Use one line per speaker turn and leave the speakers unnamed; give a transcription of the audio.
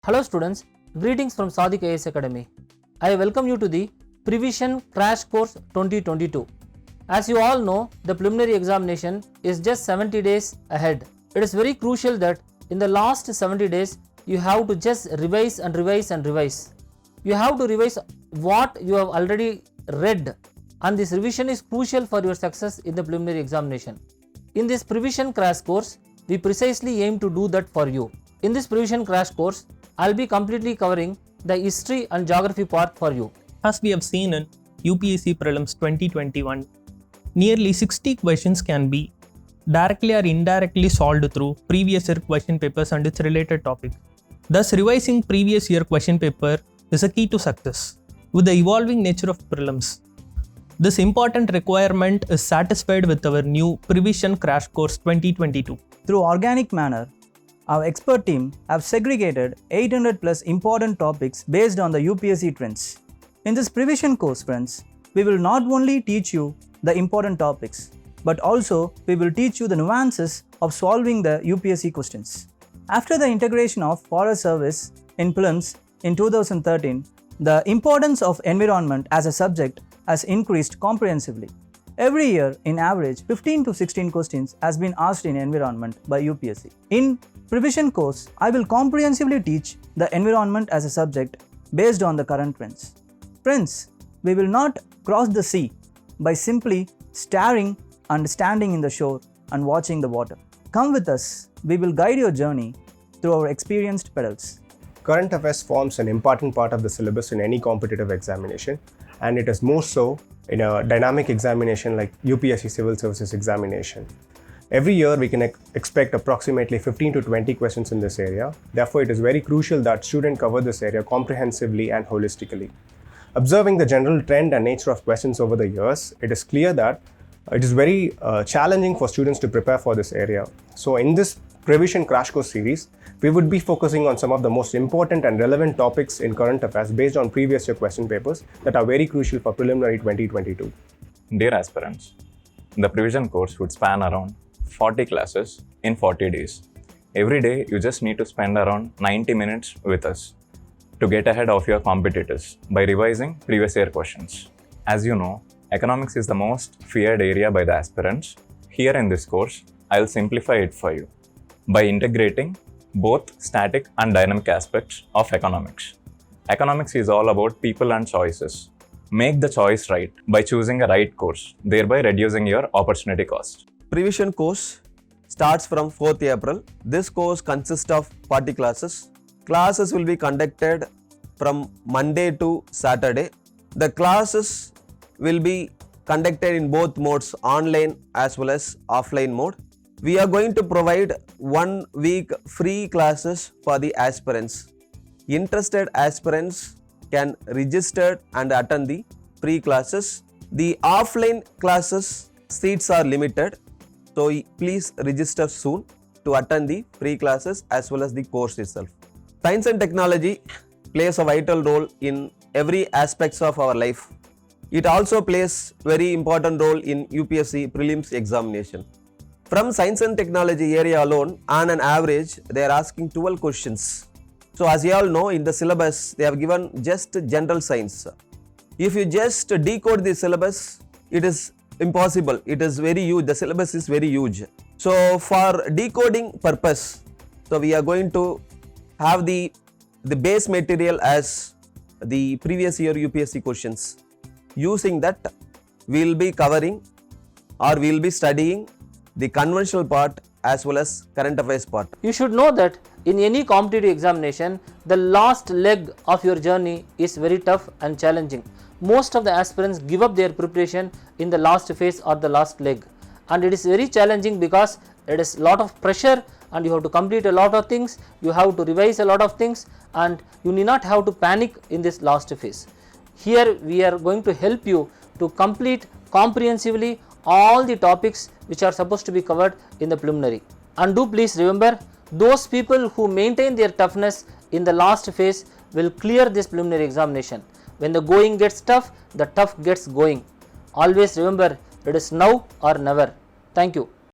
Hello students, greetings from Sadik IAS Academy. I welcome you to the PREvision Crash Course 2022. As you all know, the preliminary examination is just 70 days ahead. It is very crucial that in the last 70 days, you have to just revise and revise and revise. You have to revise what you have already read, and this revision is crucial for your success in the preliminary examination. In this PREvision Crash Course, we precisely aim to do that for you. In this PREvision Crash Course, I'll be completely covering the history and geography part for you.
As we have seen in UPSC Prelims 2021, nearly 60 questions can be directly or indirectly solved through previous year question papers and its related topics. Thus, revising previous year question paper is a key to success. With the evolving nature of prelims, this important requirement is satisfied with our new PREvision Crash Course 2022.
Through organic manner, our expert team have segregated 800 plus important topics based on the UPSC trends. In this PREvision course, friends, we will not only teach you the important topics, but also we will teach you the nuances of solving the UPSC questions. After the integration of Forest Service in prelims in 2013, the importance of environment as a subject has increased comprehensively. Every year, in average, 15 to 16 questions has been asked in environment by UPSC. In PREvision course, I will comprehensively teach the environment as a subject based on the current trends. Friends, we will not cross the sea by simply staring and standing in the shore and watching the water. Come with us, we will guide your journey through our experienced pedals.
Current affairs forms an important part of the syllabus in any competitive examination, and it is more so in a dynamic examination like UPSC Civil Services examination. Every year we can expect approximately 15 to 20 questions in this area. Therefore, it is very crucial that students cover this area comprehensively and holistically. Observing the general trend and nature of questions over the years, it is clear that it is very challenging for students to prepare for this area. So in this PREvision Crash Course series, we would be focusing on some of the most important and relevant topics in current affairs based on previous year question papers that are very crucial for preliminary 2022.
Dear aspirants, the PREvision course would span around 40 classes in 40 days. Every day, you just need to spend around 90 minutes with us to get ahead of your competitors by revising previous year questions. As you know, economics is the most feared area by the aspirants. Here in this course, I'll simplify it for you by integrating both static and dynamic aspects of economics. Economics is all about people and choices. Make the choice right by choosing a right course, thereby reducing your opportunity cost.
PREvision course starts from 4th April. This course consists of 40 classes. Classes will be conducted from Monday to Saturday. The classes will be conducted in both modes, online as well as offline mode. We are going to provide 1 week free classes for the aspirants. Interested aspirants can register and attend the free classes. The offline classes seats are limited, so please register soon to attend the free classes as well as the course itself. Science and technology plays a vital role in every aspects of our life. It also plays very important role in UPSC prelims examination. From science and technology area alone, on an average, they are asking 12 questions. So as you all know, in the syllabus, they have given just general science. If you just decode the syllabus, it is impossible. It is very huge. The syllabus is very huge. So for decoding purpose, so we are going to have the base material as the previous year UPSC questions. Using that, we will be covering or we will be studying the conventional part as well as current affairs part.
You should know that in any competitive examination, the last leg of your journey is very tough and challenging. Most of the aspirants give up their preparation in the last phase or the last leg, and it is very challenging because it is a lot of pressure and you have to complete a lot of things, you have to revise a lot of things, and you need not have to panic in this last phase. Here we are going to help you to complete comprehensively all the topics which are supposed to be covered in the preliminary. And do please remember, those people who maintain their toughness in the last phase will clear this preliminary examination. When the going gets tough, the tough gets going. Always remember, it is now or never. Thank you.